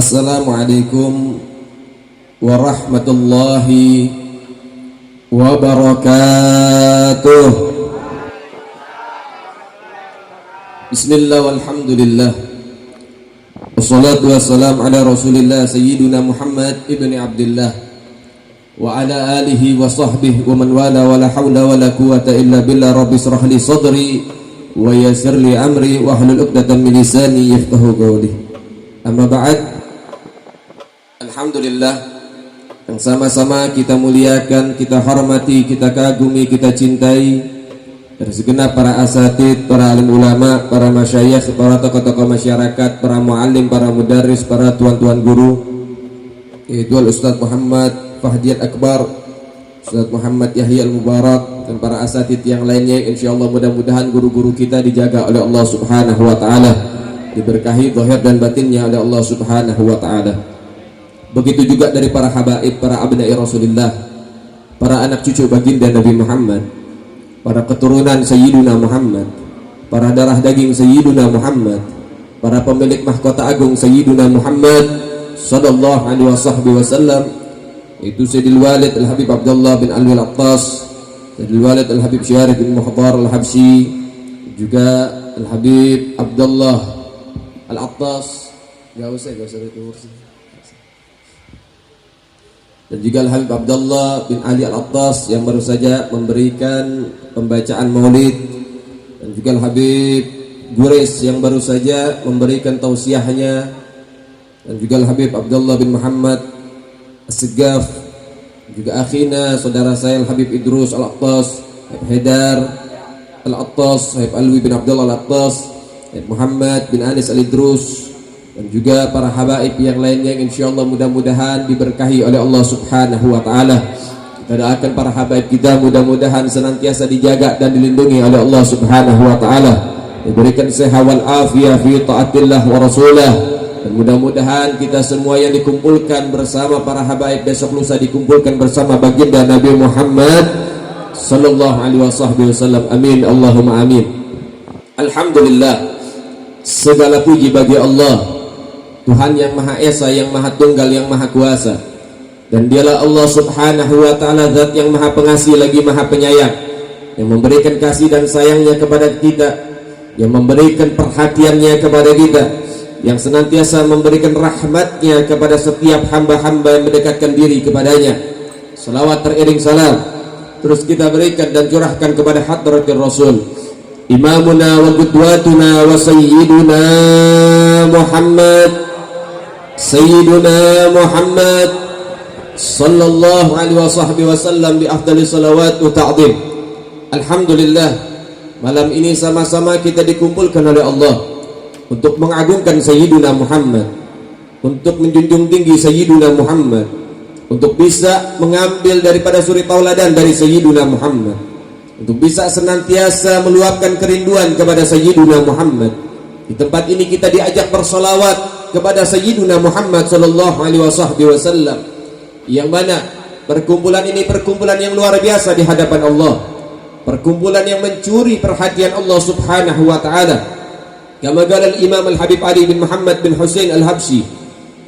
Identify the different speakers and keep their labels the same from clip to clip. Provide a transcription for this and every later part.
Speaker 1: Assalamualaikum warahmatullahi wabarakatuh. Bismillah walhamdulillah, wassalatu wassalamu ala rasulillah sayyidina Muhammad ibni Abdillah wa ala alihi wa sahbihi wa man wala wa la hawla wa la quwata illa billah. Rabbi shrah li sadri wa yassir li amri wa hlul 'uqdatam min lisani yafqahu qawli. Amma ba'd. Alhamdulillah, yang sama-sama kita muliakan, kita hormati, kita kagumi, kita cintai dari segenap para asatid, para alim ulama, para masyayikh, para tokoh-tokoh masyarakat, para muallim, para mudarris, para tuan-tuan guru, yaitu Ustaz Muhammad Fahdiat Akbar, Ustaz Muhammad Yahya Al-Mubarak, dan para asatid yang lainnya. Insyaallah mudah-mudahan guru-guru kita dijaga oleh Allah Subhanahu wa taala, diberkahi zahir dan batinnya oleh Allah Subhanahu wa taala. Begitu juga dari para habaib, para abna'i Rasulullah, para anak cucu baginda Nabi Muhammad, para keturunan Sayyiduna Muhammad, para darah daging Sayyiduna Muhammad, para pemilik mahkota agung Sayyiduna Muhammad sallallahu alaihi wasallam, itu Sayyidil Walid Al-Habib Abdullah bin Alwi Al-Attas, Sayyidil Walid Al-Habib Syarif bin Muhdar Al-Habsyi, juga Al-Habib Abdullah Al-Attas, gak usah diurus, dan juga Al-Habib Abdullah bin Ali Al-Attas yang baru saja memberikan pembacaan maulid, dan juga Al-Habib Guris yang baru saja memberikan tausiahnya, dan juga Al-Habib Abdullah bin Muhammad As-Segaf, juga akhina saudara saya Al-Habib Idrus Al-Attas, Habib Haidar Al-Attas, Habib Alwi bin Abdullah Al-Attas, Habib Muhammad bin Anis Al-Idrus, dan juga para habaib yang lainnya yang insyaallah mudah-mudahan diberkahi oleh Allah Subhanahu wa taala. Kita doakan para habaib kita mudah-mudahan senantiasa dijaga dan dilindungi oleh Allah Subhanahu wa taala, diberikan sehat wal afiyah fi taatillah wa rasulah, dan mudah-mudahan kita semua yang dikumpulkan bersama para habaib besok lusa dikumpulkan bersama baginda Nabi Muhammad sallallahu alaihi wasallam. Amin Allahumma amin. Alhamdulillah, segala puji bagi Allah, Tuhan yang Maha Esa, yang Maha Tunggal, yang Maha Kuasa. Dan dialah Allah Subhanahu wa ta'ala, zat yang Maha Pengasih lagi Maha Penyayang, yang memberikan kasih dan sayangnya kepada kita, yang memberikan perhatiannya kepada kita, yang senantiasa memberikan rahmatnya kepada setiap hamba-hamba yang mendekatkan diri kepadanya. Salawat teriring salam terus kita berikan dan curahkan kepada hadratir Rasul, imamuna wa qudwatuna wa sayyiduna Muhammad sallallahu alaihi wasallam bi afdali salawat wa ta'zim. Alhamdulillah, malam ini sama-sama kita dikumpulkan oleh Allah untuk mengagungkan Sayyiduna Muhammad, untuk menjunjung tinggi Sayyiduna Muhammad, untuk bisa mengambil daripada suri tauladan dari Sayyiduna Muhammad, untuk bisa senantiasa meluapkan kerinduan kepada Sayyiduna Muhammad. Di tempat ini kita diajak bersolawat kepada Sayyiduna Muhammad sallallahu alaihi wasallam, yang mana perkumpulan ini perkumpulan yang luar biasa di hadapan Allah, perkumpulan yang mencuri perhatian Allah Subhanahu wa taala. Kama qala al-Imam Al-Habib Ali bin Muhammad bin Husain Al-Habsyi,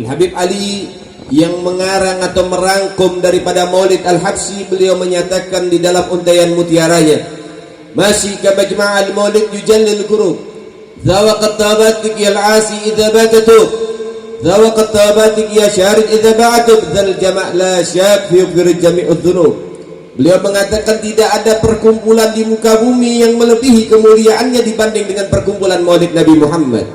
Speaker 1: Al-Habib Ali yang mengarang atau merangkum daripada Maulid Al-Habsyi, beliau menyatakan di dalam untaian mutiaranya, masih ka majma'al maulid yujallil qurub, zawaqat tabatik ya al-asi idza batatu, zawaqat tabatik ya syarid idza ba'atu, dzal jama' la syab fi jami'udz dzunub. Beliau mengatakan tidak ada perkumpulan di muka bumi yang melebihi kemuliaannya dibanding dengan perkumpulan Maulid Nabi Muhammad.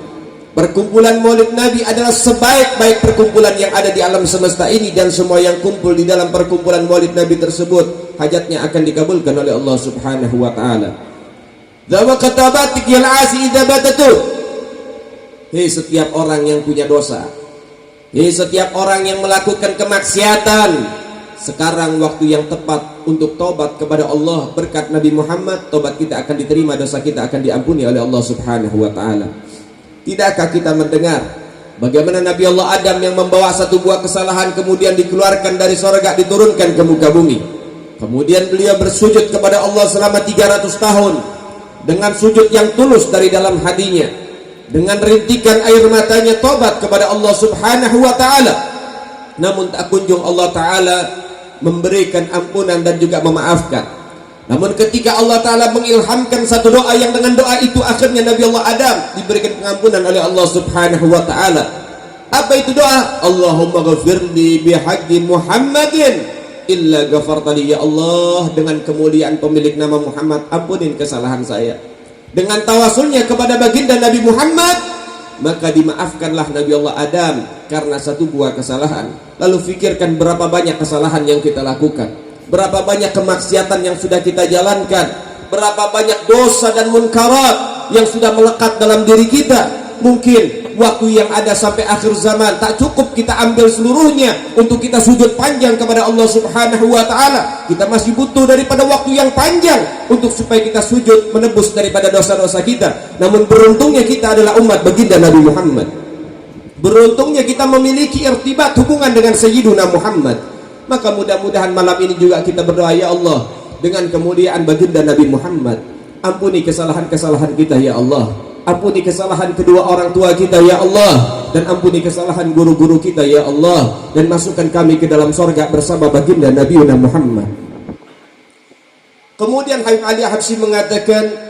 Speaker 1: Perkumpulan Maulid Nabi adalah sebaik-baik perkumpulan yang ada di alam semesta ini, dan semua yang kumpul di dalam perkumpulan Maulid Nabi tersebut hajatnya akan dikabulkan oleh Allah Subhanahu wa taala. Zawaqat tabatik yal asi idza batatu. Hei setiap orang yang punya dosa, hei setiap orang yang melakukan kemaksiatan, sekarang waktu yang tepat untuk tobat kepada Allah. Berkat Nabi Muhammad, tobat kita akan diterima, dosa kita akan diampuni oleh Allah Subhanahu wa taala. Tidakkah kita mendengar bagaimana Nabi Allah Adam yang membawa satu buah kesalahan kemudian dikeluarkan dari surga, diturunkan ke muka bumi, kemudian beliau bersujud kepada Allah selama 300 tahun dengan sujud yang tulus dari dalam hatinya. dengan rintikan air matanya tobat kepada Allah Subhanahu wa taala. Namun tak kunjung Allah taala memberikan ampunan dan juga memaafkan. Namun ketika Allah taala mengilhamkan satu doa yang dengan doa itu akhirnya Nabi Allah Adam diberikan pengampunan oleh Allah Subhanahu wa taala. Apa itu doa? Allahumma ghafirli bihaqqi Muhammadin illa ghafartali, ya Allah, dengan kemuliaan pemilik nama Muhammad, ampunin kesalahan saya. Dengan tawasulnya kepada baginda Nabi Muhammad, maka dimaafkanlah Nabi Allah Adam karena satu buah kesalahan. Lalu fikirkan berapa banyak kesalahan yang kita lakukan, berapa banyak kemaksiatan yang sudah kita jalankan, berapa banyak dosa dan munkarat yang sudah melekat dalam diri kita. Mungkin waktu yang ada sampai akhir zaman tak cukup kita ambil seluruhnya untuk kita sujud panjang kepada Allah Subhanahu wa taala. Kita masih butuh daripada waktu yang panjang untuk supaya kita sujud menebus daripada dosa-dosa kita. Namun beruntungnya kita adalah umat baginda Nabi Muhammad. Beruntungnya kita memiliki irtibat hubungan dengan Sayyiduna Muhammad. Maka mudah-mudahan malam ini juga kita berdoa, ya Allah, dengan kemuliaan baginda Nabi Muhammad, ampuni kesalahan-kesalahan kita ya Allah. Ampuni kesalahan kedua orang tua kita ya Allah, dan ampuni kesalahan guru-guru kita ya Allah, dan masukkan kami ke dalam sorga bersama baginda Nabi Muhammad. Kemudian Habib Ali Habsyi mengatakan,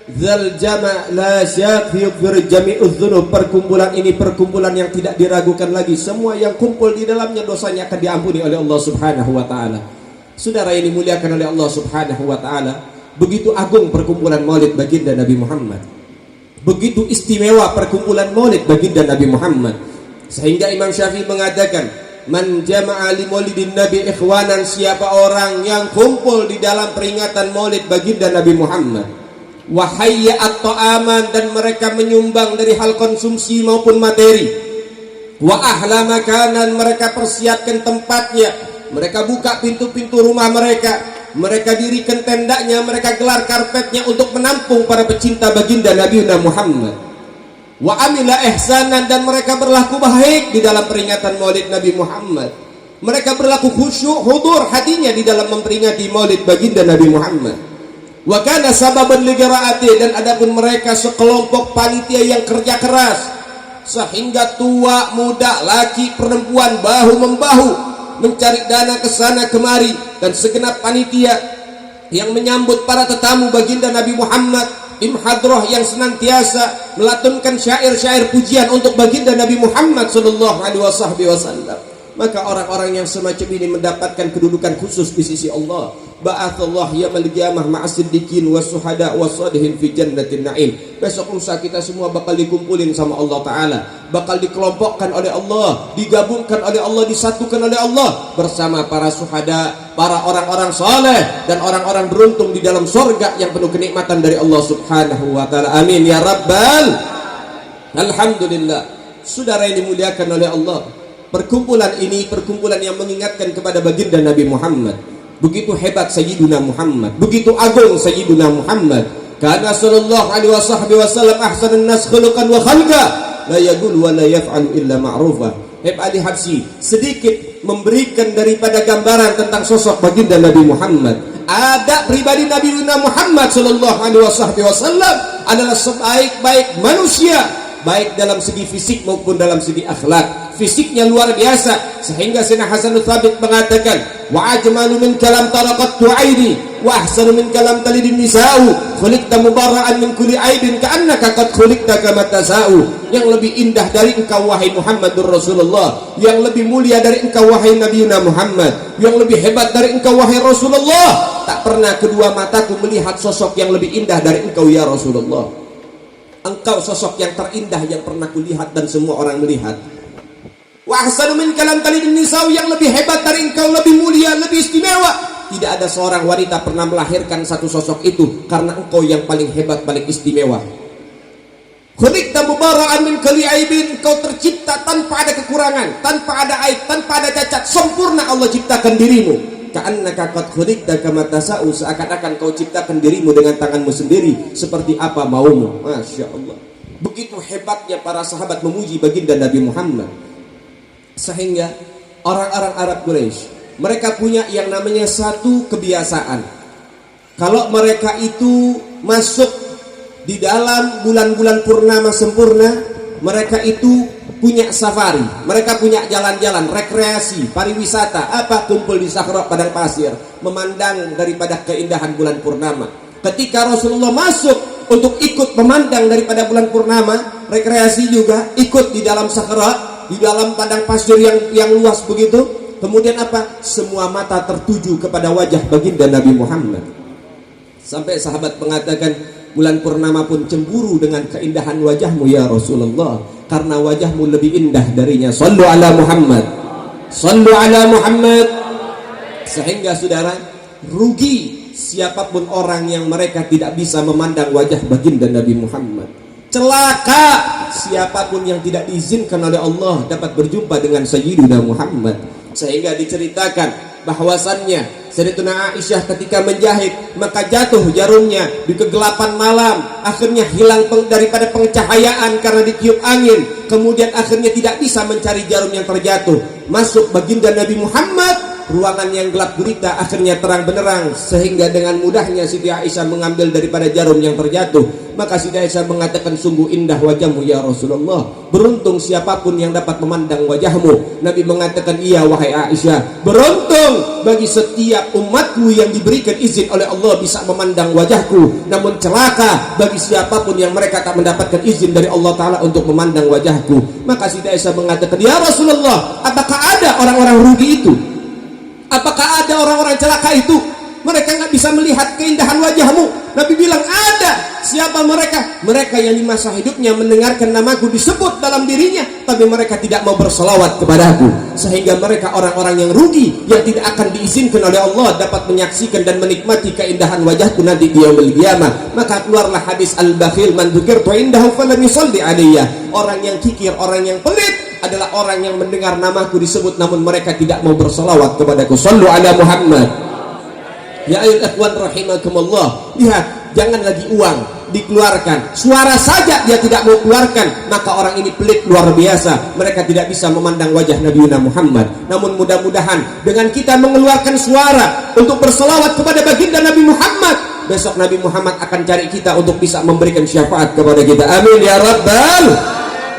Speaker 1: Dzal jama' la syak yughfir jami'udz dzunub. Perkumpulan ini perkumpulan yang tidak diragukan lagi, semua yang kumpul di dalamnya dosanya akan diampuni oleh Allah Subhanahu wa taala. Saudara yang dimuliakan oleh Allah Subhanahu wa taala, begitu agung perkumpulan Maulid baginda Nabi Muhammad. Begitu istimewa perkumpulan Maulid baginda Nabi Muhammad, sehingga Imam Syafi'i mengatakan, man jama'a li maulidin Nabi ikhwanan, siapa orang yang kumpul di dalam peringatan Maulid baginda Nabi Muhammad, wa hayya'at ta'aman, dan mereka menyumbang dari hal konsumsi maupun materi, wa ahla makanan, mereka persiapkan tempatnya, mereka buka pintu-pintu rumah mereka, mereka dirikan tendanya, mereka gelar karpetnya untuk menampung para pecinta baginda Nabi Muhammad. Wa amila ihsanan, dan mereka berlaku baik di dalam peringatan Maulid Nabi Muhammad. Mereka berlaku khusyuk, hudur hatinya di dalam memperingati Maulid baginda Nabi Muhammad. Wa kana sababan li qiraati, dan adapun mereka sekelompok panitia yang kerja keras, sehingga tua, muda, laki, perempuan bahu membahu mencari dana ke sana kemari, dan segenap panitia yang menyambut para tetamu baginda Nabi Muhammad, imhadroh yang senantiasa melatunkan syair-syair pujian untuk baginda Nabi Muhammad sallallahu alaihi wasallam. Maka orang-orang yang semacam ini mendapatkan kedudukan khusus di sisi Allah. Ba'atsallah yaumil qiyamah ma'as siddiqin was-syuhada was-shalihin fi jannatin na'im. Besok lusa kita semua bakal dikumpulin sama Allah taala, bakal dikelompokkan oleh Allah, digabungkan oleh Allah, disatukan oleh Allah bersama para syuhada, para orang-orang saleh, dan orang-orang beruntung di dalam surga yang penuh kenikmatan dari Allah Subhanahu wa taala. Amin ya rabbal. Alhamdulillah. Saudara yang dimuliakan oleh Allah, perkumpulan ini perkumpulan yang mengingatkan kepada baginda Nabi Muhammad. Begitu hebat Sayyiduna Muhammad, begitu agung Sayyiduna Muhammad. Karena sallallahu alaihi wasallam ahsanun nas khuluqan wa khalqa, la yaqul wa la yaf'alu illa ma'rufa. Habib Ali Habsyi sedikit memberikan daripada gambaran tentang sosok baginda Nabi Muhammad. Ada pribadi Nabi Muhammad sallallahu alaihi wasallam adalah sebaik-baik manusia, baik dalam segi fisik maupun dalam segi akhlak. Fisiknya luar biasa, sehingga Sayyidina Hasan Tsabit mengatakan, wa ajmalu min kalam taraqat aini wa ahsanu min kalam talidin nisa'u khuliqta mubarra'an min kulli aibin ka'annaka qad khuliqta kama tasa'u. Yang lebih indah dari engkau wahai Muhammadur Rasulullah, yang lebih mulia dari engkau wahai Nabi Muhammad, yang lebih hebat dari engkau wahai Rasulullah, tak pernah kedua mataku melihat sosok yang lebih indah dari engkau ya Rasulullah. Engkau sosok yang terindah yang pernah kulihat dan semua orang melihat. Wa ahsanu min kalam talidin nisa'u, yang lebih hebat dari engkau, lebih mulia, lebih istimewa. Tidak ada seorang wanita pernah melahirkan satu sosok itu, karena engkau yang paling hebat, paling istimewa. Khuliqta mubarra'an min kulli aibin, engkau tercipta tanpa ada kekurangan, tanpa ada aib, tanpa ada cacat, sempurna Allah ciptakan dirimu. Ka'annaka qad khuliqta kama tasa'u, seakan-akan kau ciptakan dirimu dengan tanganmu sendiri, seperti apa maumu. Masya Allah. Begitu hebatnya para sahabat memuji baginda Nabi Muhammad, sehingga orang-orang Arab Quraisy mereka punya yang namanya satu kebiasaan. Kalau mereka itu masuk di dalam bulan-bulan purnama sempurna mereka itu punya safari, mereka punya jalan-jalan, rekreasi, pariwisata, apa, kumpul di Sakhrah padang pasir, memandang daripada keindahan bulan purnama. Ketika Rasulullah masuk untuk ikut memandang daripada bulan purnama, rekreasi juga, ikut di dalam Sakhrah, di dalam padang pasir yang luas begitu, kemudian apa? Semua mata tertuju kepada wajah baginda Nabi Muhammad. Sampai sahabat mengatakan, bulan purnama pun cemburu dengan keindahan wajahmu ya Rasulullah, karena wajahmu lebih indah darinya. Sallu ala Muhammad, sallu ala Muhammad. Sehingga saudara, rugi siapapun orang yang mereka tidak bisa memandang wajah baginda Nabi Muhammad. Celaka siapapun yang tidak diizinkan oleh Allah dapat berjumpa dengan Sayyidina Muhammad. Sehingga diceritakan bahwasannya Sayyidatuna Aisyah ketika menjahit, maka jatuh jarumnya di kegelapan malam, akhirnya hilang daripada pencahayaan karena ditiup angin, kemudian akhirnya tidak bisa mencari jarum yang terjatuh. Masuk baginda Nabi Muhammad, ruangan yang gelap gulita akhirnya terang benderang, sehingga dengan mudahnya Siti Aisyah mengambil daripada jarum yang terjatuh. Maka Siti Aisyah mengatakan, sungguh indah wajahmu ya Rasulullah, beruntung siapapun yang dapat memandang wajahmu. Nabi mengatakan, iya wahai Aisyah, beruntung bagi setiap umatku yang diberikan izin oleh Allah bisa memandang wajahku, namun celaka bagi siapapun yang mereka tak mendapatkan izin dari Allah Ta'ala untuk memandang wajahku. Maka Siti Aisyah mengatakan, ya Rasulullah, apakah ada orang-orang rugi itu? Apakah ada orang-orang celaka itu? Mereka nggak bisa melihat keindahan wajahmu. Nabi bilang ada. Siapa mereka? Mereka yang di masa hidupnya mendengarkan namaku disebut dalam dirinya, tapi mereka tidak mau berselawat kepadaku. Sehingga mereka orang-orang yang rugi, yang tidak akan diizinkan oleh Allah dapat menyaksikan dan menikmati keindahan wajahku nanti di yaumil qiyamah. Maka keluarlah hadis al-bakhil man dzukirtu indahu falam yusalli alayya. Orang yang kikir, orang yang pelit adalah orang yang mendengar namaku disebut namun mereka tidak mau berselawat kepadaku. Sallu ala Muhammad. Ya ayyuhal ikhwan rahimakumullah. Lihat, jangan lagi uang dikeluarkan, suara saja dia tidak mau keluarkan, maka orang ini pelit luar biasa. Mereka tidak bisa memandang wajah Nabi Muhammad. Namun mudah-mudahan dengan kita mengeluarkan suara untuk berselawat kepada baginda Nabi Muhammad, besok Nabi Muhammad akan cari kita untuk bisa memberikan syafaat kepada kita. Amin ya rabbal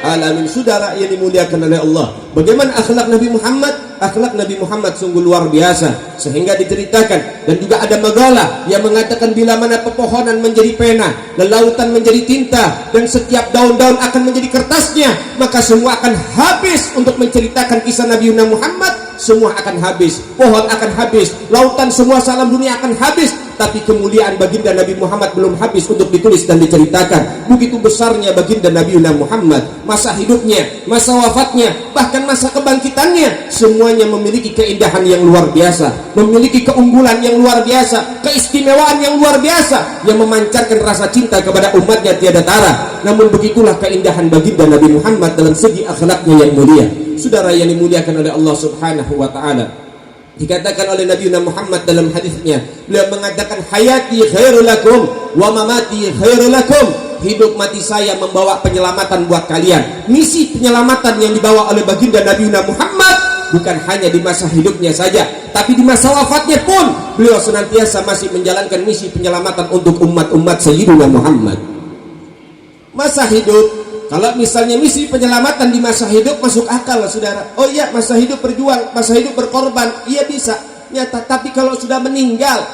Speaker 1: alamin. Saudara yang dimuliakan oleh Allah, bagaimana akhlak Nabi Muhammad? Akhlak Nabi Muhammad sungguh luar biasa, sehingga diceritakan dan juga ada maqalah yang mengatakan bila mana pepohonan menjadi pena, lautan menjadi tinta, dan setiap daun-daun akan menjadi kertasnya, maka semua akan habis untuk menceritakan kisah Nabi Muhammad. Semua akan habis, pohon akan habis, lautan semua salam dunia akan habis, tapi kemuliaan baginda Nabi Muhammad belum habis untuk ditulis dan diceritakan. Begitu besarnya baginda Nabi Muhammad, masa hidupnya, masa wafatnya, bahkan masa kebangkitannya, semuanya memiliki keindahan yang luar biasa, memiliki keunggulan yang luar biasa, keistimewaan yang luar biasa, yang memancarkan rasa cinta kepada umatnya tiada tara. Namun begitulah keindahan baginda Nabi Muhammad dalam segi akhlaknya yang mulia. Saudara yang dimuliakan oleh Allah Subhanahu wa ta'ala, dikatakan oleh Nabi Muhammad dalam hadisnya, beliau mengatakan, hayati khairul lakum wa mamati khairul lakum. Hidup mati saya membawa penyelamatan buat kalian. Misi penyelamatan yang dibawa oleh baginda Nabi Muhammad bukan hanya di masa hidupnya saja, tapi di masa wafatnya pun beliau senantiasa masih menjalankan misi penyelamatan untuk umat-umat Sayyidina Muhammad. Masa hidup, kalau misalnya misi penyelamatan di masa hidup masuk akal, saudara. Oh iya, masa hidup berjuang, masa hidup berkorban, iya bisa nyata. Tapi kalau sudah meninggal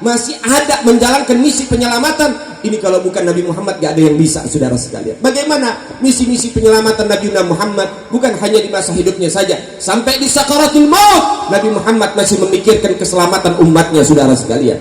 Speaker 1: masih ada menjalankan misi penyelamatan, ini kalau bukan Nabi Muhammad gak ada yang bisa, saudara sekalian. Bagaimana misi-misi penyelamatan Nabi Muhammad? Bukan hanya di masa hidupnya saja, sampai di sakaratul maut Nabi Muhammad masih memikirkan keselamatan umatnya, saudara sekalian.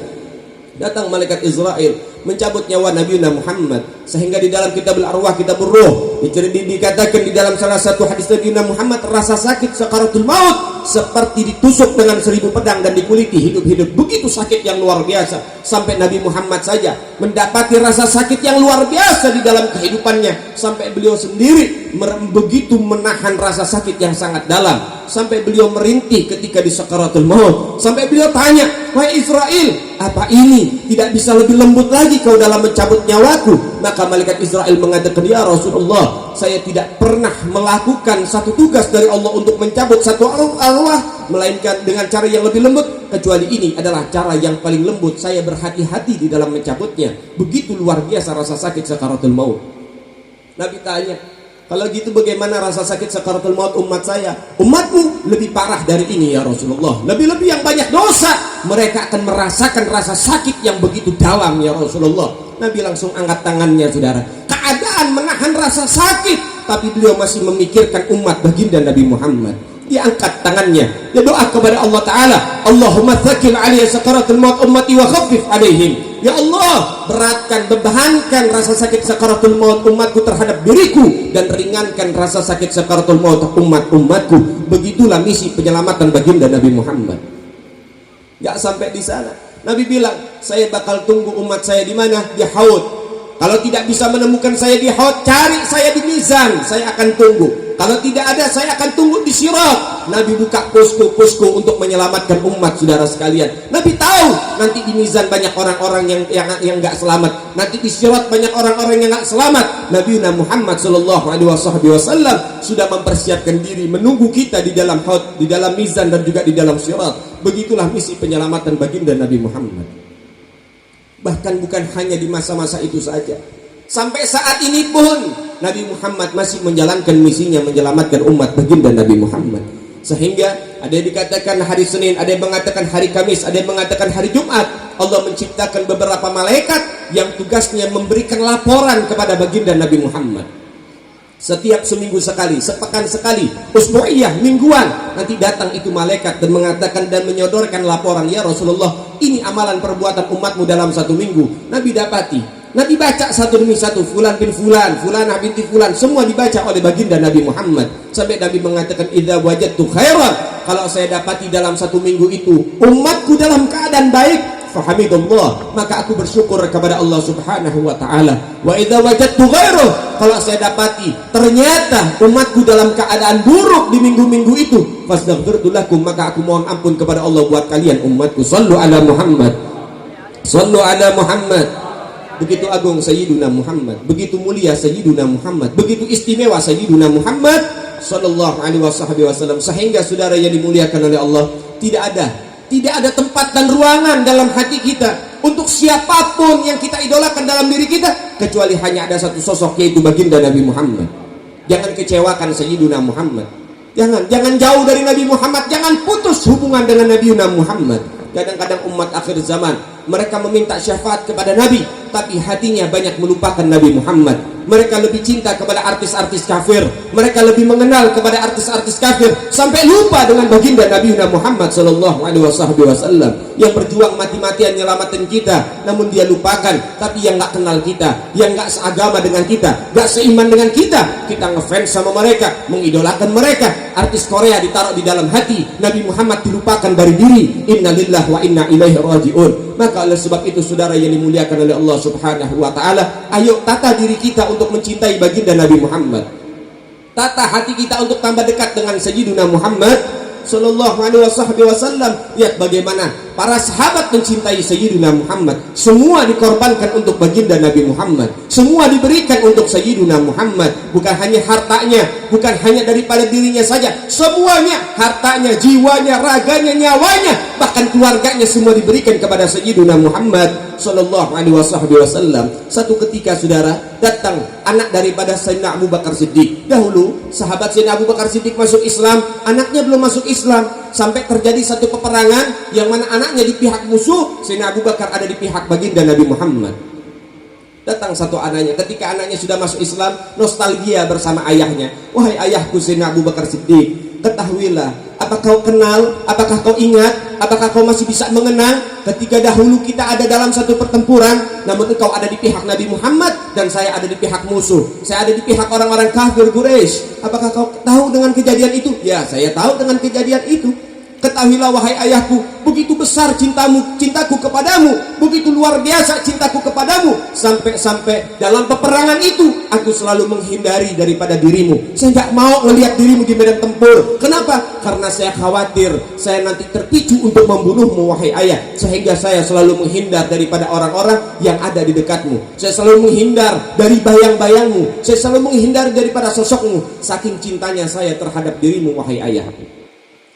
Speaker 1: Datang malaikat Israel mencabut nyawa Nabi Muhammad, sehingga di dalam kitab al-arwah, kitab ar-ruh, dikatakan di dalam salah satu hadis Nabi Muhammad, rasa sakit sakaratul maut seperti ditusuk dengan 1000 pedang dan dikuliti hidup-hidup. Begitu sakit yang luar biasa, sampai Nabi Muhammad saja mendapati rasa sakit yang luar biasa di dalam kehidupannya, sampai beliau sendiri begitu menahan rasa sakit yang sangat dalam, sampai beliau merintih ketika di sakaratul maut, sampai beliau tanya, wahai Israel, apa ini tidak bisa lebih lembut lagi? lagi kau dalam mencabut nyawaku. Maka malaikat Israel mengatakan, ya Rasulullah, saya tidak pernah melakukan satu tugas dari Allah untuk mencabut satu arwah melainkan dengan cara yang lebih lembut, kecuali ini adalah cara yang paling lembut. Saya berhati-hati di dalam mencabutnya. Begitu luar biasa rasa sakit sakaratul maut. Nabi tanya, kalau gitu bagaimana rasa sakit sakaratul maut umat saya? Umatmu lebih parah dari ini ya Rasulullah. Lebih-lebih yang banyak dosa, mereka akan merasakan rasa sakit yang begitu dalam ya Rasulullah. Nabi langsung angkat tangannya, saudara. Keadaan menahan rasa sakit, tapi beliau masih memikirkan umat baginda Nabi Muhammad. Dia angkat tangannya, dia doa kepada Allah Ta'ala, Allahumma tsakil alaiya sakaratul maut ummati wa khaffif alaihim. Ya Allah, beratkan, bebankan rasa sakit sakaratul maut umatku terhadap diriku, dan ringankan rasa sakit sakaratul maut umatku. Begitulah misi penyelamatan baginda Nabi Muhammad. Gak sampai di sana, Nabi bilang, saya bakal tunggu umat saya di mana? Di Haud. Kalau tidak bisa menemukan saya di Haud, cari saya di Mizan, saya akan tunggu. Kalau tidak ada, saya akan tunggu di Sirat. Nabi buka posko-posko untuk menyelamatkan umat, saudara sekalian. Nabi tahu nanti di Mizan banyak orang-orang yang nggak selamat. Nanti di Sirat banyak orang-orang yang nggak selamat. Nabi Muhammad SAW sudah mempersiapkan diri menunggu kita di dalam Haud, di dalam Mizan, dan juga di dalam Sirat. Begitulah misi penyelamatan baginda Nabi Muhammad. Bahkan bukan hanya di masa-masa itu saja, sampai saat ini pun Nabi Muhammad masih menjalankan misinya menyelamatkan umat baginda Nabi Muhammad. Sehingga ada yang dikatakan hari Senin, ada yang mengatakan hari Kamis, ada yang mengatakan hari Jumat, Allah menciptakan beberapa malaikat yang tugasnya memberikan laporan kepada baginda Nabi Muhammad. Setiap seminggu sekali, sepekan sekali, usbu'iyah, mingguan, nanti datang itu malaikat dan mengatakan dan menyodorkan laporan, ya Rasulullah, ini amalan perbuatan umatmu dalam satu minggu. Nabi dapati, Nabi baca satu demi satu, fulan bin fulan, fulanah binti fulan, semua dibaca oleh baginda Nabi Muhammad. Sampai Nabi mengatakan, idza wajadtu khairan, kalau saya dapati dalam satu minggu itu umatku dalam keadaan baik, fahamidullah, maka aku bersyukur kepada Allah Subhanahu wa taala. Wa idza wajadtu ghairuh, kalau saya dapati ternyata umatku dalam keadaan buruk di minggu-minggu itu, fastaghfirtu lakum, maka aku mohon ampun kepada Allah buat kalian umatku. Shallu ala Muhammad, shallu ala Muhammad. Begitu agung Sayyiduna Muhammad, begitu mulia Sayyiduna Muhammad, begitu istimewa Sayyiduna Muhammad sallallahu alaihi wasallam. Sehingga saudara yang dimuliakan oleh Allah, tidak ada tempat dan ruangan dalam hati kita untuk siapapun yang kita idolakan dalam diri kita, kecuali hanya ada satu sosok, yaitu baginda Nabi Muhammad. Jangan kecewakan Sayyiduna Muhammad, jangan jauh dari Nabi Muhammad, jangan putus hubungan dengan Nabi Muhammad. Kadang-kadang umat akhir zaman mereka meminta syafaat kepada Nabi, tapi hatinya banyak melupakan Nabi Muhammad. Mereka lebih cinta kepada artis-artis kafir, mereka lebih mengenal kepada artis-artis kafir, sampai lupa dengan baginda Nabi Muhammad sallallahu alaihi wasallam yang berjuang mati-matian nyelamatin kita, namun dia lupakan. Tapi yang nggak kenal kita, yang nggak seagama dengan kita, nggak seiman dengan kita ngefans sama mereka, mengidolakan mereka. Artis Korea ditaruh di dalam hati, Nabi Muhammad dilupakan dari diri. Innalillahi wa inna ilaihi rajiun. Maka oleh sebab itu saudara yang dimuliakan oleh Allah Subhanahu wa taala, ayo tata diri kita untuk mencintai baginda Nabi Muhammad. Tata hati kita untuk tambah dekat dengan Sayyiduna Muhammad sallallahu alaihi wasallam. Lihat bagaimana para sahabat mencintai Sayyiduna Muhammad. Semua dikorbankan untuk baginda Nabi Muhammad. Semua diberikan untuk Sayyiduna Muhammad. Bukan hanya hartanya, bukan hanya daripada dirinya saja, semuanya, hartanya, jiwanya, raganya, nyawanya, bahkan keluarganya, semua diberikan kepada Sayyiduna Muhammad sallallahu alaihi wasallam. Satu ketika saudara, datang anak daripada Sayyidina Abu Bakar Siddiq. Dahulu sahabat Sayyidina Abu Bakar Siddiq masuk Islam, anaknya belum masuk Islam, sampai terjadi satu peperangan yang mana anaknya di pihak musuh, Sayyidina Abu Bakar ada di pihak baginda Nabi Muhammad. Datang satu anaknya, ketika anaknya sudah masuk Islam, nostalgia bersama ayahnya. Wahai ayahku Sayyidina Abu Bakar Siddiq, ketahuilah, apakah kau kenal, apakah kau ingat, apakah kau masih bisa mengenang ketika dahulu kita ada dalam satu pertempuran, namun engkau ada di pihak Nabi Muhammad dan saya ada di pihak musuh, saya ada di pihak orang-orang kafir Quraisy. Apakah kau tahu dengan kejadian itu? Ya, saya tahu dengan kejadian itu. Ketahuilah wahai ayahku, begitu besar cintaku kepadamu, begitu luar biasa cintaku kepadamu, sampai dalam peperangan itu aku selalu menghindari daripada dirimu. Saya nggak mau melihat dirimu di medan tempur. Kenapa? Karena saya khawatir saya nanti terpicu untuk membunuhmu wahai ayah, sehingga saya selalu menghindar daripada orang-orang yang ada di dekatmu. Saya selalu menghindar dari bayang-bayangmu, saya selalu menghindar daripada sosokmu, saking cintanya saya terhadap dirimu wahai ayah.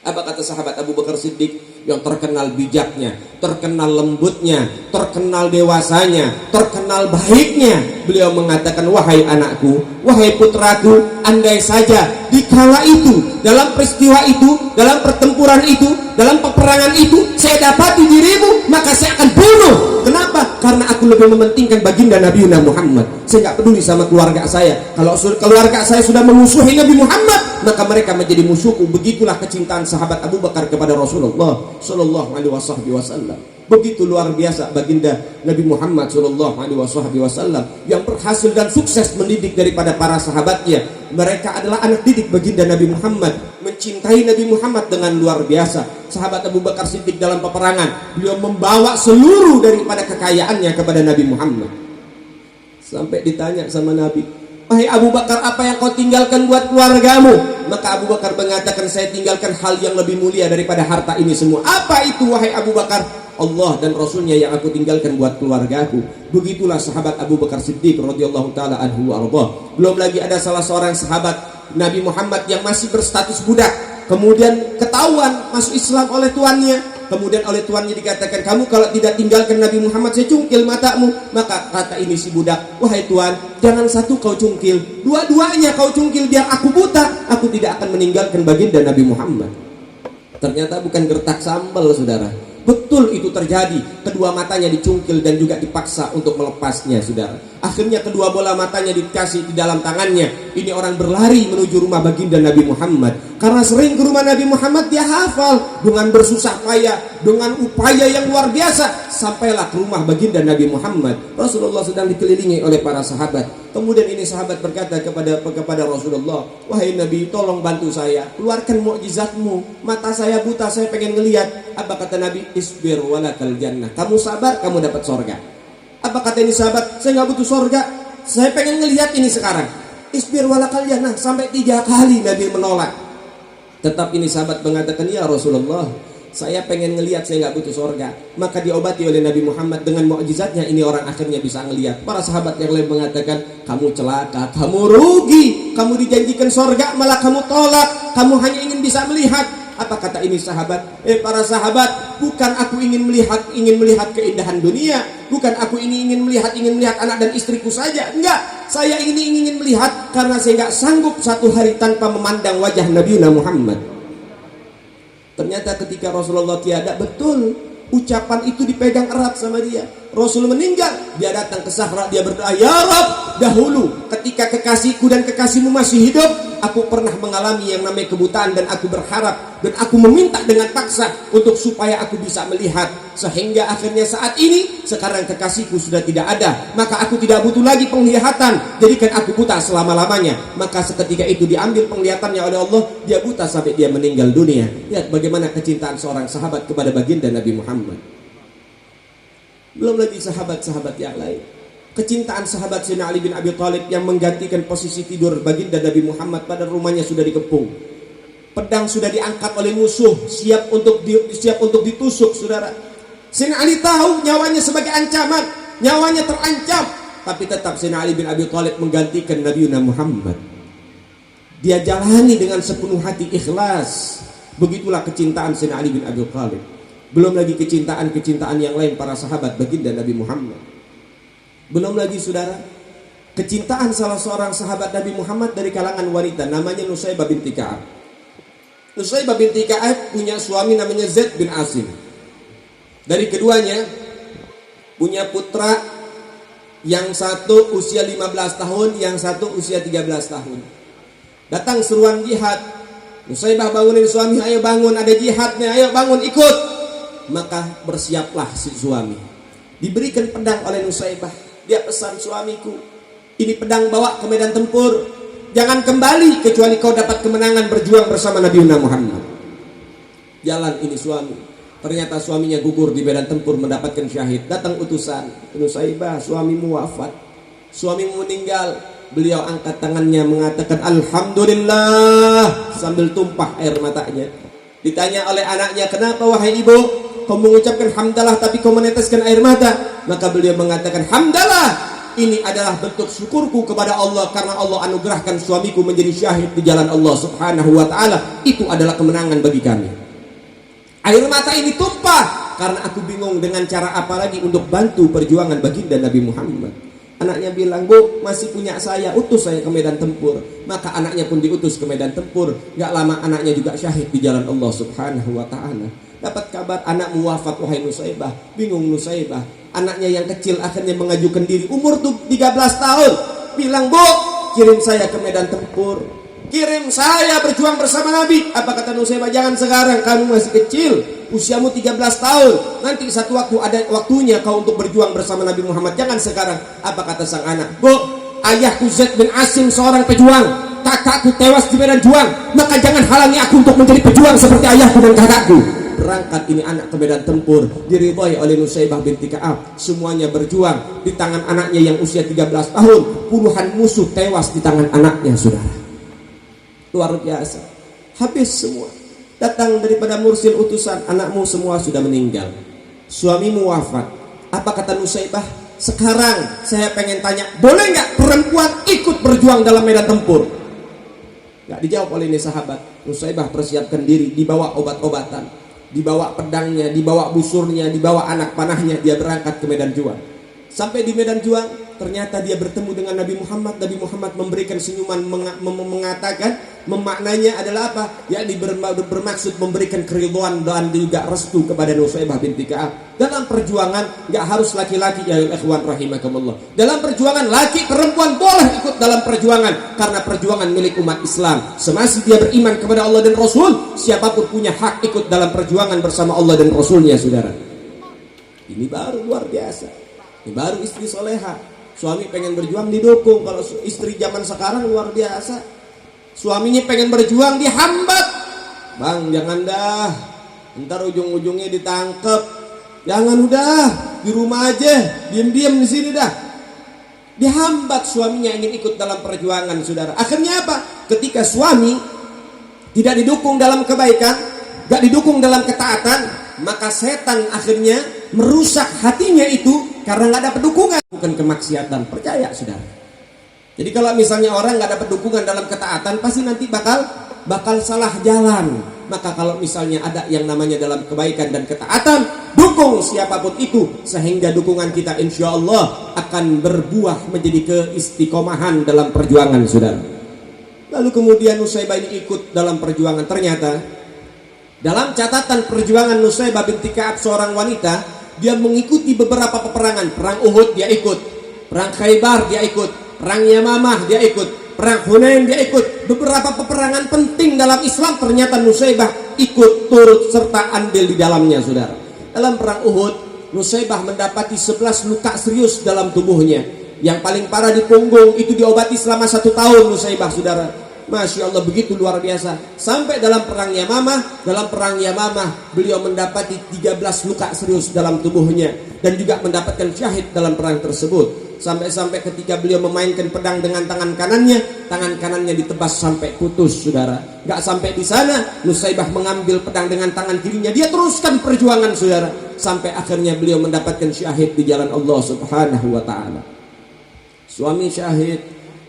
Speaker 1: Apa kata sahabat Abu Bakar Siddiq yang terkenal bijaknya, terkenal lembutnya, terkenal dewasanya, terkenal baiknya? Beliau mengatakan, wahai anakku, wahai putraku, andai saja di kala itu, dalam peristiwa itu, dalam pertempuran itu, dalam peperangan itu, saya dapati dirimu, maka saya akan bunuh. Kenapa? Karena aku lebih mementingkan baginda Nabi Muhammad. Saya nggak peduli sama keluarga saya. Kalau keluarga saya sudah memusuhi Nabi Muhammad, maka mereka menjadi musuhku. Begitulah kecintaan sahabat Abu Bakar kepada Rasulullah Shallallahu Alaihi Wasallam. Begitu luar biasa baginda Nabi Muhammad Shallallahu Alaihi Wasallam yang berhasil dan sukses mendidik daripada para sahabatnya. Mereka adalah anak didik baginda Nabi Muhammad, mencintai Nabi Muhammad dengan luar biasa. Sahabat Abu Bakar Siddiq dalam peperangan, beliau membawa seluruh daripada kekayaannya kepada Nabi Muhammad. Sampai ditanya sama Nabi, wahai Abu Bakar, apa yang kau tinggalkan buat keluargamu? Maka Abu Bakar mengatakan, saya tinggalkan hal yang lebih mulia daripada harta ini semua. Apa itu wahai Abu Bakar? Allah dan Rasulnya yang aku tinggalkan buat keluargaku. Begitulah sahabat Abu Bakar Siddiq radhiyallahu taala anhu arba. Belum lagi ada salah seorang sahabat Nabi Muhammad yang masih berstatus budak, kemudian ketahuan masuk Islam oleh tuannya. Kemudian oleh tuannya dikatakan, kamu kalau tidak tinggalkan Nabi Muhammad, saya cungkil matamu. Maka kata ini si budak, wahai tuan, jangan satu kau cungkil, dua-duanya kau cungkil biar aku buta. Aku tidak akan meninggalkan baginda Nabi Muhammad. Ternyata bukan gertak sambal, saudara. Betul itu terjadi. Kedua matanya dicungkil dan juga dipaksa untuk melepasnya, saudara. Akhirnya kedua bola matanya dikasih di dalam tangannya. Ini orang berlari menuju rumah baginda Nabi Muhammad. Karena sering ke rumah Nabi Muhammad, dia hafal. Dengan bersusah payah, dengan upaya yang luar biasa, sampailah ke rumah baginda Nabi Muhammad. Rasulullah sedang dikelilingi oleh para sahabat. Kemudian ini sahabat berkata kepada Rasulullah, wahai Nabi, tolong bantu saya, keluarkan mukjizatmu. Mata saya buta, saya pengen ngelihat. Apa kata Nabi? Isbir walakal jannah. Kamu sabar, kamu dapat sorga. Apa kata ini sahabat? Saya nggak butuh sorga, saya pengen ngelihat ini sekarang. Isbir walakal jannah. Sampai 3 kali Nabi menolak. Tetap ini sahabat mengatakan, ya Rasulullah, saya pengen ngelihat, saya nggak butuh sorga. Maka diobati oleh Nabi Muhammad dengan mukjizatnya. Ini orang akhirnya bisa ngelihat. Para sahabat yang lain mengatakan, kamu celaka, kamu rugi, kamu dijanjikan sorga malah kamu tolak, kamu hanya ingin bisa melihat. Apa kata ini sahabat? Para sahabat, bukan aku ingin melihat keindahan dunia, bukan aku ingin melihat anak dan istriku saja. Enggak, saya ini ingin melihat karena saya enggak sanggup satu hari tanpa memandang wajah Nabi Muhammad. Ternyata ketika Rasulullah tiada, betul ucapan itu dipegang erat sama dia. Rasul meninggal, dia datang ke Sahra, dia berdoa, ya Rabb, dahulu ketika kekasihku dan kekasihmu masih hidup, aku pernah mengalami yang namanya kebutaan, dan aku berharap dan aku meminta dengan paksa untuk supaya aku bisa melihat, sehingga akhirnya saat ini sekarang kekasihku sudah tidak ada, maka aku tidak butuh lagi penglihatan, jadikan aku buta selama-lamanya. Maka seketika itu diambil penglihatannya oleh Allah, dia buta sampai dia meninggal dunia. Lihat bagaimana kecintaan seorang sahabat kepada baginda Nabi Muhammad. Belum lagi sahabat-sahabat yang lain. Kecintaan sahabat Sayyidina Ali bin Abi Thalib yang menggantikan posisi tidur baginda Nabi Muhammad pada rumahnya sudah dikepung. Pedang sudah diangkat oleh musuh, siap untuk ditusuk, saudara. Sayyidina Ali tahu nyawanya sebagai ancaman, nyawanya terancam, tapi tetap Sayyidina Ali bin Abi Thalib menggantikan Nabi Muhammad. Dia jalani dengan sepenuh hati ikhlas. Begitulah kecintaan Sayyidina Ali bin Abi Thalib. Belum lagi kecintaan yang lain para sahabat baginda Nabi Muhammad. Belum lagi saudara, kecintaan salah seorang sahabat Nabi Muhammad dari kalangan wanita, namanya Nusaybah binti Ka'ab. Nusaybah binti Ka'ab punya suami namanya Zaid bin Asim. Dari keduanya punya putra, yang satu usia 15 tahun, yang satu usia 13 tahun. Datang seruan jihad, Nusaybah bangunin suami, ayo bangun, ada jihad nih, ayo bangun ikut. Maka bersiaplah si suami. Diberikan pedang oleh Nusaybah. Dia pesan, suamiku, ini pedang bawa ke medan tempur, jangan kembali kecuali kau dapat kemenangan berjuang bersama Nabi Muhammad. Jalan ini suami, ternyata suaminya gugur di medan tempur mendapatkan syahid. Datang utusan, Nusaibah, suamimu wafat, suamimu meninggal. Beliau angkat tangannya mengatakan alhamdulillah sambil tumpah air matanya. Ditanya oleh anaknya, kenapa wahai ibu kau mengucapkan hamdalah tapi kau meneteskan air mata? Maka beliau mengatakan, hamdalah, ini adalah bentuk syukurku kepada Allah karena Allah anugerahkan suamiku menjadi syahid di jalan Allah subhanahu wa ta'ala. Itu adalah kemenangan bagi kami. Air mata ini tumpah karena aku bingung dengan cara apa lagi untuk bantu perjuangan baginda Nabi Muhammad. Anaknya bilang, bu, masih punya saya, utus saya ke medan tempur. Maka anaknya pun diutus ke medan tempur. Gak lama anaknya juga syahid di jalan Allah subhanahu wa ta'ala. Dapat kabar anakmu wafat, wahai Nusaibah. Bingung Nusaibah. Anaknya yang kecil akhirnya mengajukan diri, umur tuh 13 tahun. Bilang, bu, kirim saya ke medan tempur, kirim saya berjuang bersama Nabi. Apa kata Nusaibah? Jangan sekarang, kamu masih kecil, usiamu 13 tahun. Nanti satu waktu ada waktunya kau untuk berjuang bersama Nabi Muhammad. Jangan sekarang. Apa kata sang anak? Bu, ayahku Zaid bin Asim seorang pejuang, kakakku tewas di medan juang, maka jangan halangi aku untuk menjadi pejuang seperti ayahku dan kakakku. Berangkat ini anak ke medan tempur, diridhoi oleh Nusaibah binti Ka'ab. Semuanya berjuang di tangan anaknya yang usia 13 tahun. Puluhan musuh tewas di tangan anaknya, saudara. Luar biasa. Habis semua. Datang daripada mursil utusan, anakmu semua sudah meninggal, suamimu wafat. Apa kata Nusaibah? Sekarang saya pengen tanya, boleh nggak perempuan ikut berjuang dalam medan tempur? Nggak dijawab oleh ini sahabat. Nusaibah persiapkan diri, dibawa obat-obatan, dibawa pedangnya, dibawa busurnya, dibawa anak panahnya. Dia berangkat ke medan juang. Sampai di medan juang, ternyata dia bertemu dengan Nabi Muhammad. Nabi Muhammad memberikan senyuman, mengatakan, memaknanya adalah apa? Yakni bermaksud memberikan keridhaan dan juga restu kepada Nusaibah binti Ka'ab. Dalam perjuangan gak harus laki-laki, ya ikhwan rahimakumullah. Dalam perjuangan laki perempuan boleh ikut dalam perjuangan, karena perjuangan milik umat Islam. Semasa dia beriman kepada Allah dan Rasul, siapapun punya hak ikut dalam perjuangan bersama Allah dan Rasulnya, saudara. Ini baru luar biasa. Ini baru istri soleha. Suami pengen berjuang didukung. Kalau istri zaman sekarang luar biasa. Suaminya pengen berjuang dihambat. Bang, jangan dah, ntar ujung-ujungnya ditangkep. Jangan, udah di rumah aja, diam-diam di sini dah. Dihambat suaminya ingin ikut dalam perjuangan, saudara. Akhirnya apa? Ketika suami tidak didukung dalam kebaikan, gak didukung dalam ketaatan, maka setan akhirnya merusak hatinya itu karena nggak dapat dukungan, bukan kemaksiatan. Percaya, saudara. Jadi kalau misalnya orang nggak dapat dukungan dalam ketaatan, pasti nanti bakal salah jalan. Maka kalau misalnya ada yang namanya dalam kebaikan dan ketaatan, dukung siapapun itu, sehingga dukungan kita insya Allah akan berbuah menjadi keistiqomahan dalam perjuangan, saudara. Lalu kemudian Nusaibah ini ikut dalam perjuangan. Ternyata dalam catatan perjuangan Nusaibah binti Ka'ab, seorang wanita, dia mengikuti beberapa peperangan. Perang Uhud dia ikut, perang Khaybar dia ikut, perang Yamamah dia ikut, perang Hunain dia ikut. Beberapa peperangan penting dalam Islam ternyata Nusaibah ikut turut serta andil di dalamnya, saudara. Dalam perang Uhud, Nusaibah mendapati 11 luka serius dalam tubuhnya. Yang paling parah di punggung, itu diobati selama 1 tahun Nusaibah, saudara. Masya Allah, begitu luar biasa. Sampai dalam perang Yamamah beliau mendapati 13 luka serius dalam tubuhnya, dan juga mendapatkan syahid dalam perang tersebut. Sampai-sampai ketika beliau memainkan pedang dengan tangan kanannya ditebas sampai putus, saudara. Gak sampai di sana, Nusaibah mengambil pedang dengan tangan kirinya, dia teruskan perjuangan, saudara, sampai akhirnya beliau mendapatkan syahid di jalan Allah subhanahu wa ta'ala. Suami syahid,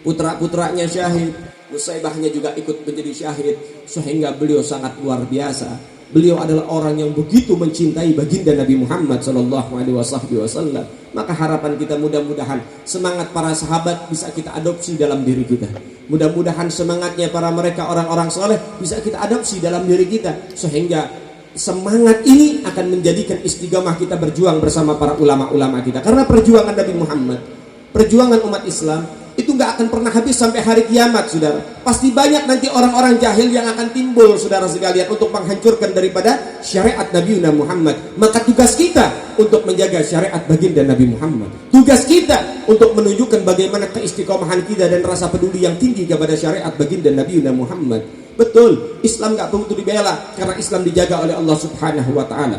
Speaker 1: putra-putranya syahid, Nusaibahnya juga ikut menjadi syahid, sehingga beliau sangat luar biasa. Beliau adalah orang yang begitu mencintai baginda Nabi Muhammad SAW. Maka harapan kita, mudah-mudahan semangat para sahabat bisa kita adopsi dalam diri kita. Mudah-mudahan semangatnya para mereka orang-orang soleh bisa kita adopsi dalam diri kita, sehingga semangat ini akan menjadikan istiqamah kita berjuang bersama para ulama-ulama kita. Karena perjuangan Nabi Muhammad, perjuangan umat Islam itu nggak akan pernah habis sampai hari kiamat, saudara. Pasti banyak nanti orang-orang jahil yang akan timbul, saudara sekalian, untuk menghancurkan daripada syariat Nabi Muhammad. Maka tugas kita untuk menjaga syariat baginda Nabi Muhammad. Tugas kita untuk menunjukkan bagaimana keistiqomahan kita dan rasa peduli yang tinggi kepada syariat baginda Nabi Muhammad. Betul, Islam nggak butuh dibela karena Islam dijaga oleh Allah Subhanahu wa taala.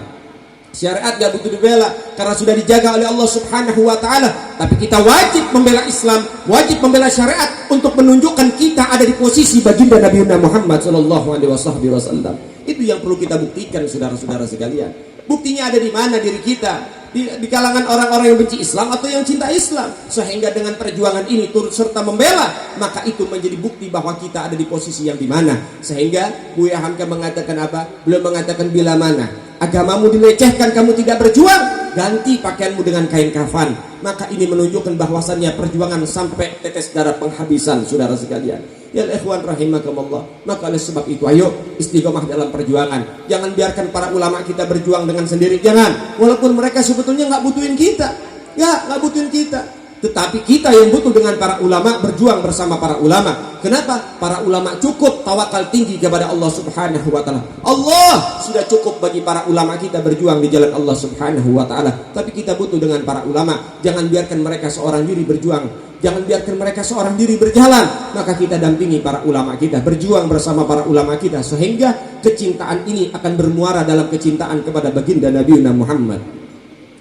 Speaker 1: Syariat nggak butuh dibela karena sudah dijaga oleh Allah Subhanahu wa taala. Tapi kita wajib membela Islam, wajib membela syariat untuk menunjukkan kita ada di posisi baginda Nabi Muhammad sallallahu alaihi wasallam. Itu yang perlu kita buktikan, saudara-saudara sekalian. Buktinya ada di mana diri kita? Di kalangan orang-orang yang benci Islam atau yang cinta Islam. Sehingga dengan perjuangan ini turut serta membela, maka itu menjadi bukti bahwa kita ada di posisi yang di mana. Sehingga Buya Hamka mengatakan apa? Beliau mengatakan, bila mana agamamu dilecehkan, kamu tidak berjuang, ganti pakaianmu dengan kain kafan. Maka ini menunjukkan bahwasannya perjuangan sampai tetes darah penghabisan, saudara sekalian. Ya ikhwan rahimakumullah. Maka oleh sebab itu, ayo istiqomah dalam perjuangan. Jangan biarkan para ulama kita berjuang dengan sendiri. Jangan. Walaupun mereka sebetulnya nggak butuhin kita. Ya, nggak butuhin kita. Tetapi kita yang butuh dengan para ulama, berjuang bersama para ulama. Kenapa? Para ulama cukup tawakal tinggi kepada Allah Subhanahu wa taala. Allah sudah cukup bagi para ulama kita berjuang di jalan Allah Subhanahu wa taala. Tapi kita butuh dengan para ulama. Jangan biarkan mereka seorang diri berjuang. Jangan biarkan mereka seorang diri berjalan. Maka kita dampingi para ulama kita, berjuang bersama para ulama kita, sehingga kecintaan ini akan bermuara dalam kecintaan kepada baginda Nabi Muhammad.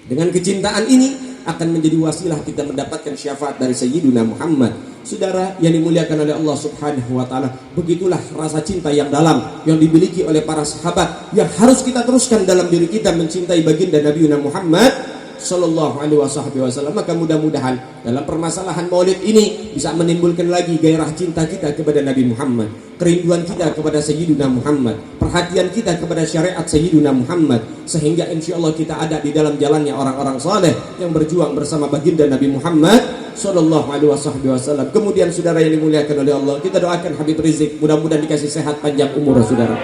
Speaker 1: Dengan kecintaan ini akan menjadi wasilah kita mendapatkan syafaat dari Sayyiduna Muhammad. Saudara yang dimuliakan oleh Allah Subhanahu wa taala, begitulah rasa cinta yang dalam yang dimiliki oleh para sahabat yang harus kita teruskan dalam diri kita, mencintai baginda Nabi Muhammad sallallahu alaihi wasallam. Maka mudah-mudahan dalam permasalahan Maulid ini bisa menimbulkan lagi gairah cinta kita kepada Nabi Muhammad, kerinduan kita kepada Sayyiduna Muhammad, perhatian kita kepada syariat Sayyiduna Muhammad, sehingga insyaallah kita ada di dalam jalannya orang-orang saleh yang berjuang bersama baginda Nabi Muhammad sallallahu alaihi wasallam. Kemudian saudara yang dimuliakan oleh Allah, kita doakan Habib Rizik, mudah-mudahan dikasih sehat panjang umur saudara,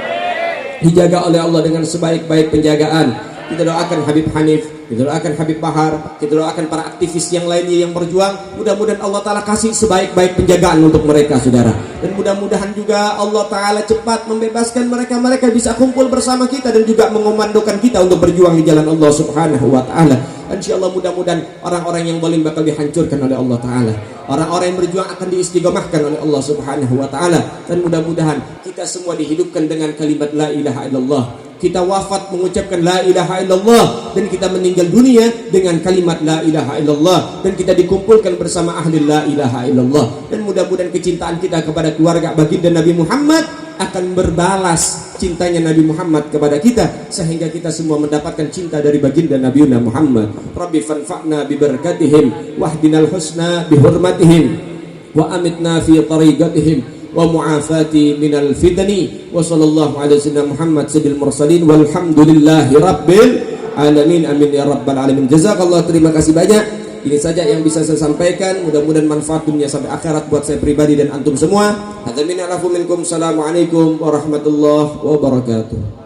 Speaker 1: dijaga oleh Allah dengan sebaik-baik penjagaan. Kita doakan Habib Hanif, kita doakan Habib Bahar, kita doakan para aktivis yang lainnya yang berjuang. Mudah-mudahan Allah Ta'ala kasih sebaik-baik penjagaan untuk mereka saudara. Dan mudah-mudahan juga Allah Ta'ala cepat membebaskan mereka bisa kumpul bersama kita dan juga mengomandokan kita untuk berjuang di jalan Allah Subhanahu wa Ta'ala. InsyaAllah mudah-mudahan orang-orang yang zalim bakal dihancurkan oleh Allah Ta'ala. Orang-orang yang berjuang akan diistiqomahkan oleh Allah Subhanahu wa Ta'ala. Dan mudah-mudahan kita semua dihidupkan dengan kalimat la ilaha illallah. Kita wafat mengucapkan la ilaha illallah, dan kita meninggal dunia dengan kalimat la ilaha illallah, dan kita dikumpulkan bersama ahli la ilaha illallah. Dan mudah-mudahan kecintaan kita kepada keluarga baginda Nabi Muhammad akan berbalas cintanya Nabi Muhammad kepada kita, sehingga kita semua mendapatkan cinta dari baginda Nabi Muhammad. Rabbi fanfa'na bi barakatihim wahdinal husna bi hurmatihim wa amitna fi tariqatihim wa mu'afati minal fitani wa sallallahu ala sayyidina Muhammad sayyidil mursalin walhamdulillahi rabbil alamin. Amin ya rabbal alamin. Jazakallah, terima kasih banyak. Ini saja yang bisa saya sampaikan, mudah-mudahan manfaat dunia sampai akhirat buat saya pribadi dan antum semua. Hadza minna lakum minkum. Assalamualaikum warahmatullahi wabarakatuh.